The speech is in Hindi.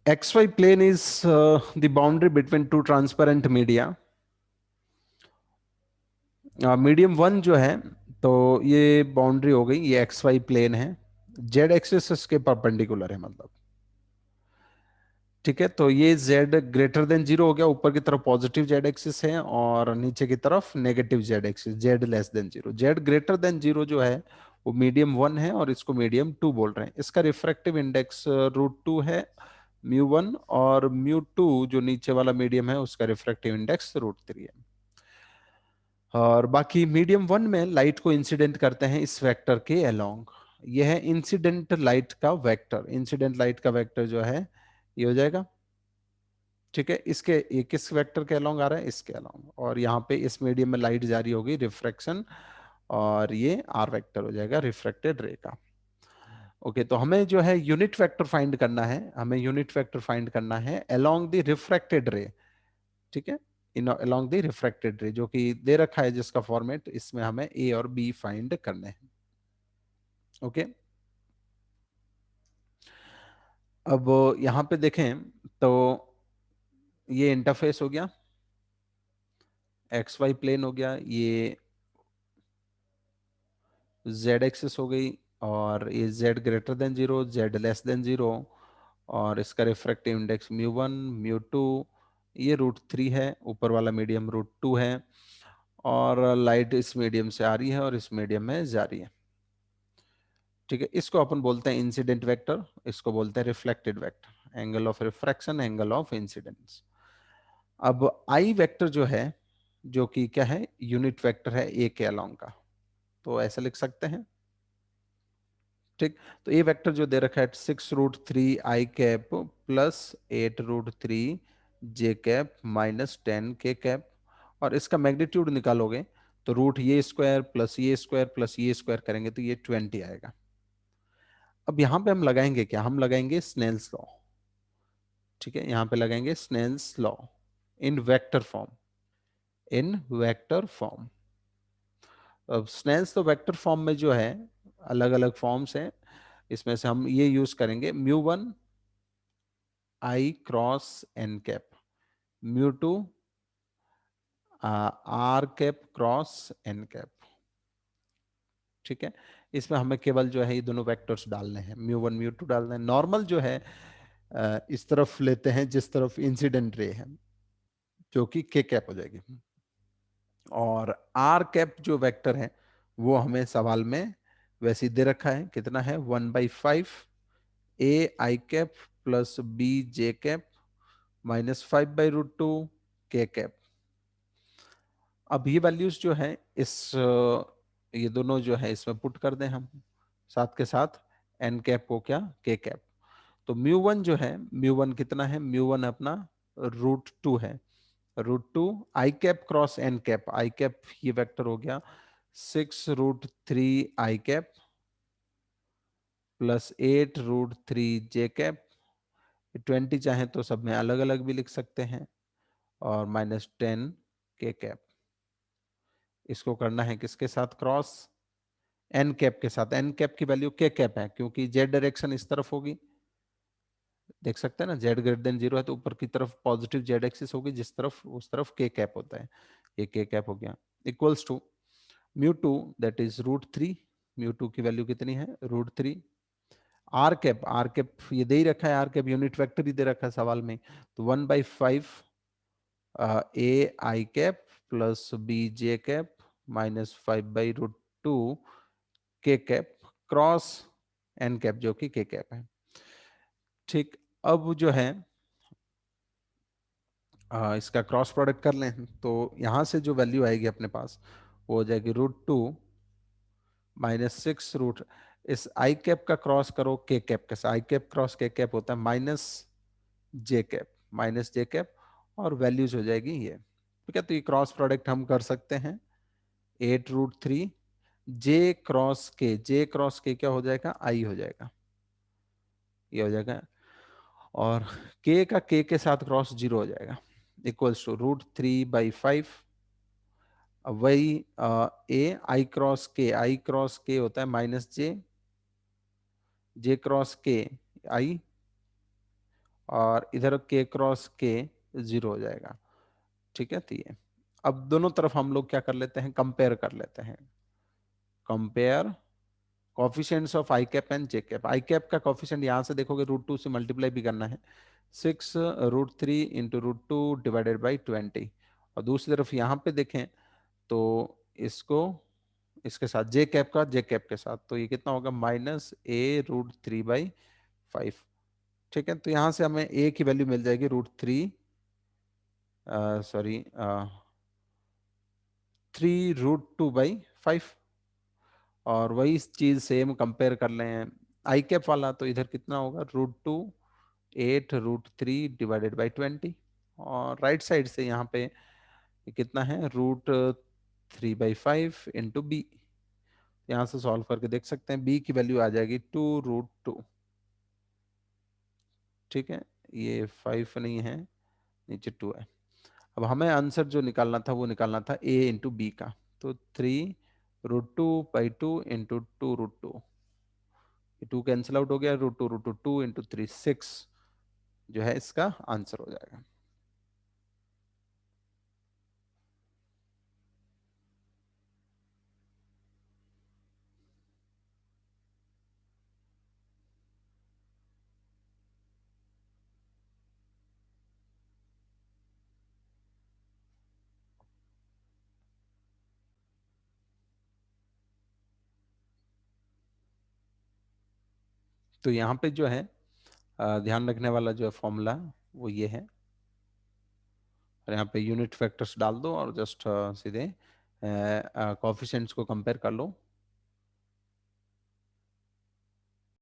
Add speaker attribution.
Speaker 1: XY plane is the boundary between two transparent media. Medium one जो है, तो ये बाउंड्री हो गई, ये एक्स वाई प्लेन है, जेड एक्सिस इसके परपेंडिकुलर है मतलब। ठीक है, तो ये z ग्रेटर देन जीरो हो गया, ऊपर की तरफ पॉजिटिव जेड एक्सिस है और नीचे की तरफ negative Z axis, z less than zero. z greater than zero जो है वो मीडियम वन है और इसको मीडियम टू बोल रहे हैं। इसका रिफ्रैक्टिव इंडेक्स रूट टू है, म्यू वन, और म्यू टू जो नीचे वाला मीडियम है उसका रिफ्रैक्टिव इंडेक्स रूट थ्री है। और बाकी मीडियम वन में लाइट को इंसिडेंट करते हैं इस वेक्टर के अलोंग। यह है इंसिडेंट लाइट का वेक्टर। इंसिडेंट लाइट का वेक्टर जो है ये हो जाएगा, ठीक है, इसके ये किस वेक्टर के अलोंग आ रहा है, इसके अलोंग। और यहाँ पे इस मीडियम में लाइट जारी होगी, रिफ्रैक्शन, और ये आर वेक्टर हो जाएगा रिफ्रैक्टेड रे का। ओके, तो हमें जो है यूनिट वेक्टर फाइंड करना है, हमें यूनिट वेक्टर फाइंड करना है अलोंग द रिफ्रैक्टेड रे। ठीक है, इन अलोंग द रिफ्रैक्टेड रे, जो कि दे रखा है जिसका फॉर्मेट, इसमें हमें ए और बी फाइंड करने हैं। ओके, अब यहां पे देखें तो ये इंटरफेस हो गया, एक्स वाई प्लेन हो गया, ये जेड एक्सिस हो गई, और ये Z greater than zero, Z less than zero, और इसका refractive index mu one, mu two, ये रूट थ्री है, ऊपर वाला मीडियम रूट टू है, और लाइट इस मीडियम से आ रही है और इस मीडियम में जा रही है। ठीक है, इसको अपन बोलते हैं इंसिडेंट वेक्टर, इसको बोलते हैं reflected vector, angle of refraction, angle of incidence. अब आई वेक्टर जो है, जो कि क्या है, यूनिट वेक्टर है ए के अलोंग का, तो ऐसे लिख सकते हैं। ठीक, तो ये वेक्टर जो दे रखा है 6√3 i cap plus 8√3 j cap minus 10 k cap, और इसका मैग्नीट्यूड निकालोगे तो रूट ये स्क्वायर प्लस ये स्क्वायर प्लस ये स्क्वायर करेंगे तो ये 20 आएगा। अब यहां पे हम लगाएंगे क्या, हम लगाएंगे स्नेल्स लॉ। ठीक है, यहां पे लगाएंगे Snell's law in vector form, in vector form. अब स्नेल्स लॉ वेक्टर फॉर्म में जो है अलग अलग फॉर्म्स हैं, इसमें से हम ये यूज करेंगे, mu one I cross N cap, mu two R cap cross N cap. ठीक है, इसमें हमें केवल जो है ये दोनों वेक्टर्स डालने हैं, म्यू वन म्यू टू डालना है। नॉर्मल जो है इस तरफ लेते हैं जिस तरफ इंसिडेंट रे है, जो कि के कैप हो जाएगी, और आर कैप जो वेक्टर है वो हमें सवाल में वैसे ही दे रखा है, कितना है, 1/5 a i cap plus b j cap minus 5/√2 k cap. अब ये वैल्यूज जो है ये दोनों जो है इसमें पुट कर दें हम, साथ के साथ एन कैप को क्या, के कैप। तो म्यू वन जो है, म्यू वन कितना है, म्यू वन अपना √2 है, √2 आई कैप क्रॉस एन कैप, आई कैप ये वेक्टर हो गया 6√3 i cap plus 8√3 j cap. 20 चाहे तो सब में अलग अलग भी लिख सकते हैं, और माइनस 10 k कैप। इसको करना है किसके साथ, क्रॉस एन कैप के साथ। एन कैप की वैल्यू के कैप है क्योंकि जेड डायरेक्शन इस तरफ होगी, देख सकते हैं ना, जेड ग्रेटर देन जीरो है तो ऊपर की तरफ पॉजिटिव जेड एक्सिस होगी, जिस तरफ उस तरफ के कैप होता है, ये के कैप हो गया, equals to mu two that is √3, mu two की वैल्यू कितनी है, √3, आर कैप, आर कैप ये दे ही रखा है, आर कैप यूनिट वेक्टर ही दे रखा है सवाल में, तो 1/5 a i cap plus b j cap minus 5/√2 k cap cross N cap जो कि के कैप है। ठीक, अब जो है इसका क्रॉस प्रोडक्ट कर लें तो यहां से जो वैल्यू आएगी अपने पास वो हो जाएगी √2 माइनस 6 इस आई कैप का क्रॉस करो के कैप के साथ, आई कैप क्रॉस के कैप होता है माइनस जे कैप, माइनस जे कैप, और वैल्यूज हो जाएगी ये। ठीक है, तो ये क्रॉस प्रोडक्ट हम कर सकते हैं, 8√3 जे क्रॉस के क्या हो जाएगा, आई हो जाएगा, ये हो जाएगा, और के साथ क्रॉस जीरो हो जाएगा, इक्वल्स टू √3/5। अब वही ए आई क्रॉस के होता है माइनस जे, जे क्रॉस के आई, और इधर के क्रॉस के 0 हो जाएगा। ठीक है, तो ये अब दोनों तरफ हम लोग क्या कर लेते हैं, कंपेयर कर लेते हैं। Compare coefficients of I cap and J cap. I cap का कॉफिशिएंट यहाँ से देखोगे √2 से मल्टीप्लाई भी करना है, 6 √3 इंटू √2 डिवाइडेड बाई 20। और दूसरी तरफ यहाँ पे देखें तो इसको इसके साथ जे कैप का जे कैप के साथ, तो ये कितना होगा, -a√3/5। ठीक है, तो यहाँ से हमें a की वैल्यू मिल जाएगी √3, सॉरी 3√2/5। और वही चीज सेम कंपेयर कर लें आई कैप वाला, तो इधर कितना होगा, √2 8 √3 डिवाइडेड बाई 20। और राइट साइड से यहाँ पे कितना है, √3/5 इंटू बी। यहाँ से सॉल्व करके देख सकते हैं, बी की वैल्यू आ जाएगी 2√2। ठीक है, ये 5 नहीं है, नीचे 2 है। अब हमें आंसर जो निकालना था वो निकालना था ए इंटू बी का, तो 3√2/2 इंटू 2√2, 2 कैंसिल आउट हो गया, √2 इंटू 3 6 जो है इसका आंसर हो जाएगा। तो यहाँ पे जो है ध्यान रखने वाला जो है फॉर्मूला वो ये है, और यहाँ पे यूनिट फैक्टर्स डाल दो और जस्ट सीधे कॉफिशिएंट्स को कंपेयर कर लो।